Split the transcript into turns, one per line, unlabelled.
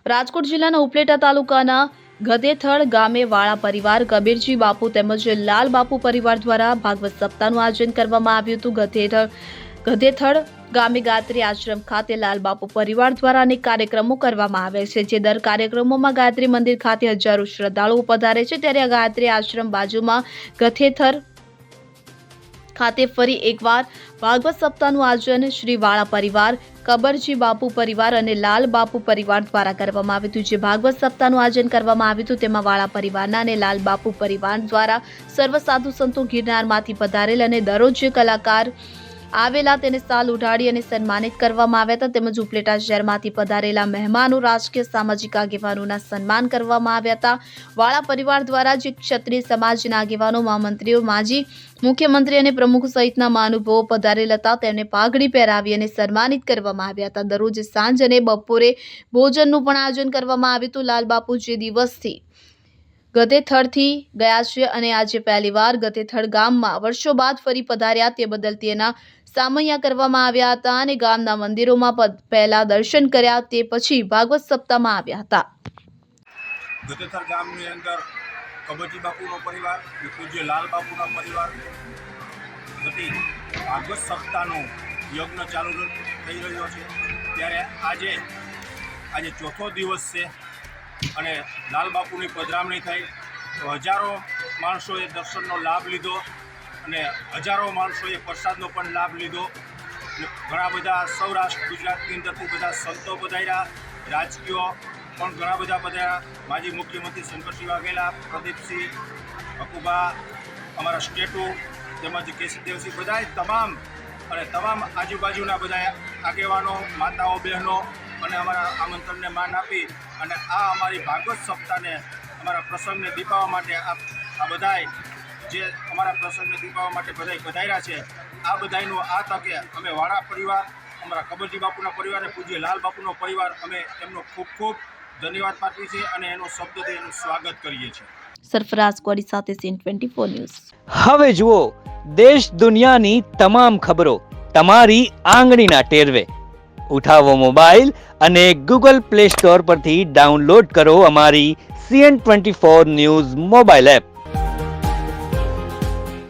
રાજકોટ જિલ્લાના ઉપલેટા તાલુકાના ગધેથળ ગામે વાળા પરિવાર, કબીરજી બાપુ તેમજ લાલ બાપુ પરિવાર દ્વારા ભાગવત સપ્તાહનું આયોજન કરવામાં આવ્યું હતું। ગધેથળ ગામે ગાયત્રી આશ્રમ ખાતે લાલ બાપુ પરિવાર દ્વારા અનેક કાર્યક્રમો કરવામાં આવે છે, જે દર કાર્યક્રમોમાં ગાયત્રી મંદિર ખાતે હજારો શ્રદ્ધાળુઓ પધારે છે। ત્યારે આ ગાયત્રી આશ્રમ બાજુમાં ગધેથળ ખાતે ફરી એકવાર ભાગવત સપ્તાહનું આયોજન શ્રી વાળા પરિવાર, કબરજી બાપુ પરિવાર અને લાલ બાપુ પરિવાર દ્વારા કરવામાં આવ્યું હતું। જે ભાગવત સપ્તાહનું આયોજન કરવામાં આવ્યું હતું તેમાં વાળા પરિવારના અને લાલ બાપુ પરિવાર દ્વારા સર્વ સાધુ સંતો ગિરનારમાંથી પધારેલ અને દરરોજ જે કલાકાર આવેલા તેને સાલ ઉઢાડી અને સન્માનિત કરવામાં આવ્યા હતા। તેમજ ઉપલેટા શહેરમાંથી પધારેલા મહેમાનો, રાજકીય સામાજિક આગેવાનોના સન્માન કરવામાં આવ્યા હતા। વાળા પરિવાર દ્વારા જે ક્ષત્રિય સમાજના આગેવાનો, મહામંત્રીઓ, માજી મુખ્યમંત્રી અને પ્રમુખ સહિતના મહાનુભાવો પધારેલ હતા, તેમને પાઘડી પહેરાવી અને સન્માનિત કરવામાં આવ્યા હતા। દરરોજ સાંજ અને બપોરે ભોજનનું પણ આયોજન કરવામાં આવ્યું હતું। લાલ બાપુ જે દિવસથી ગધેથળથી ગયા છે અને આજે પહેલીવાર ગધેથળ ગામમાં વર્ષો બાદ ફરી પધાર્યા તે બદલ તેના સામૈયા કરવામાં આવ્યા હતા અને ગામના મંદિરોમાં પહેલા દર્શન કર્યા, તે પછી ભાગવત સપ્તાહમાં આવ્યા હતા।
ગધેથળ ગામની અંદર કબરજી બાપુનો પરિવાર, પૂજ્ય લાલ બાપુના પરિવાર વતી ભાગવત સપ્તાહનો યજ્ઞ ચાલુ થઈ રહ્યો છે। ત્યારે આજે ચોથો દિવસ છે અને લાલ બાપુની પધરામણી થઈ તો હજારો માણસોએ દર્શનનો લાભ લીધો અને હજારો માણસોએ પ્રસાદનો પણ લાભ લીધો। ઘણા બધા સૌરાષ્ટ્ર ગુજરાતની અંદરથી બધા સંતો પધાર્યા, રાજકીય પણ ઘણા બધા પધાર્યા। માજી મુખ્યમંત્રી શંકરસિંહ વાઘેલા, પ્રદીપસિંહ, હકુબા, અમારા સ્ટેટુ તેમજ કેશવદેવસિંહ, બધાએ તમામ આજુબાજુના બધા આગેવાનો, માતાઓ, બહેનો અને અમારા આમંત્રણને માન આપી અને આ અમારી ભાગવત સપ્તાહને, અમારા પ્રસંગને દીપાવવા માટે આ બધાએ જે અમારા પ્રસંગને દીપાવવા માટે બધાએ પધાર્યા છે, આ બધાનું આ તકે અમે વાળા પરિવાર, અમારા કબરજી બાપુના પરિવાર અને પૂજ્ય લાલ બાપુનો પરિવાર, અમે એમનો ખૂબ ખૂબ ધન્યવાદ પાઠવીએ છીએ અને એનો શબ્દથી એનું સ્વાગત કરીએ છીએ।
સરફરાઝ કોડી સાથે સીન 24 ન્યૂઝ।
હવે જુઓ દેશ દુનિયાની તમામ ખબરો તમારી આંગળીના ટેરવે। ઉઠાવો મોબાઈલ અને ગૂગલ પ્લે સ્ટોર પરથી ડાઉનલોડ કરો અમારી CN24 ન્યૂઝ મોબાઈલ એપ।